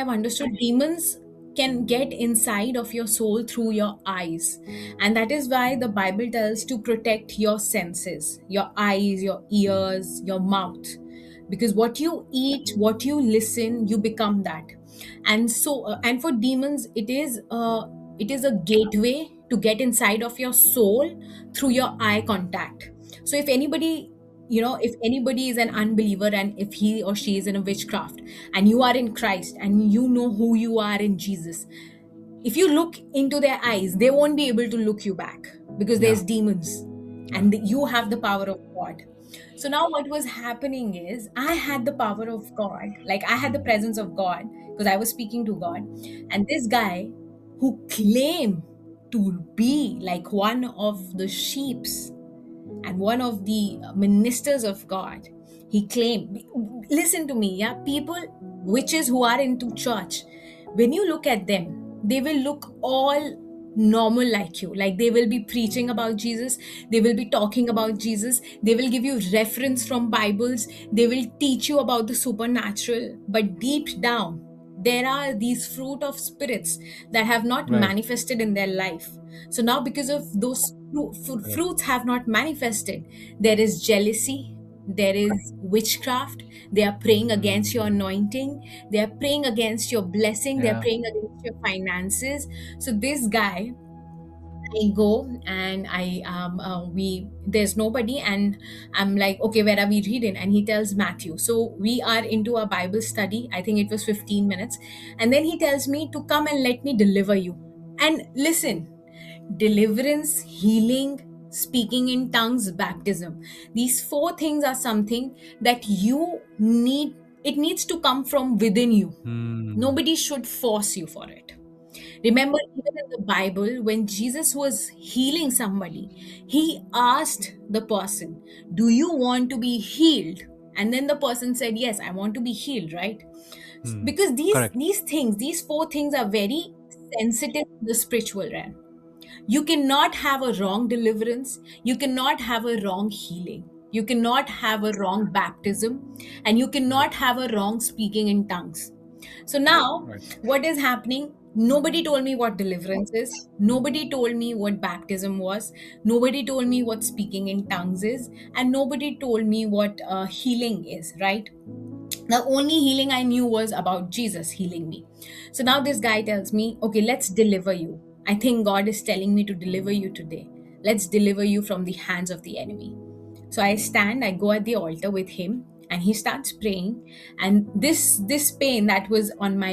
I've understood demons can get inside of your soul through your eyes. And that is why the Bible tells to protect your senses, your eyes, your ears, your mouth. Because what you eat, what you listen, you become that. And so, and for demons, it is a gateway to get inside of your soul through your eye contact. So if anybody is an unbeliever, and if he or she is in a witchcraft, and you are in Christ and you know who you are in Jesus, if you look into their eyes, they won't be able to look you back, because there's Yeah. demons, and you have the power of God. So now what was happening is, I had the power of God, like I had the presence of God, because I was speaking to God. And this guy who claimed to be like one of the sheeps and one of the ministers of God, he claimed, listen to me, yeah, people, witches who are into church, when you look at them, they will look all normal like you. Like they will be preaching about Jesus, they will be talking about Jesus, they will give you reference from Bibles, they will teach you about the supernatural, but deep down, there are these fruit of spirits that have not Right. manifested in their life. So now, because of those Correct. fruits have not manifested, there is jealousy, there is witchcraft. They are praying against your anointing, they are praying against your blessing, they are Yeah. praying against your finances. So this guy, I go and we there's nobody, and I'm like, okay, where are we reading? And he tells Matthew. So we are into a Bible study. I think it was 15 minutes. And then he tells me to come and let me deliver you. And listen, deliverance, healing, speaking in tongues, baptism. These four things are something that you need. It needs to come from within you. Hmm. Nobody should force you for it. Remember, even in the Bible, when Jesus was healing somebody, he asked the person, do you want to be healed? And then the person said, yes, I want to be healed, right? Hmm. Because these, Correct. these things, these four things are very sensitive to the spiritual realm. You cannot have a wrong deliverance, you cannot have a wrong healing, you cannot have a wrong baptism, and you cannot have a wrong speaking in tongues. So now, Right. what is happening? Nobody told me what deliverance is. Nobody told me what baptism was. Nobody told me what speaking in tongues is. And nobody told me what healing is, right? The only healing I knew was about Jesus healing me. So now this guy tells me, okay, let's deliver you. I think God is telling me to deliver you today. Let's deliver you from the hands of the enemy. So I stand, I go at the altar with him, and he starts praying. And this pain that was on my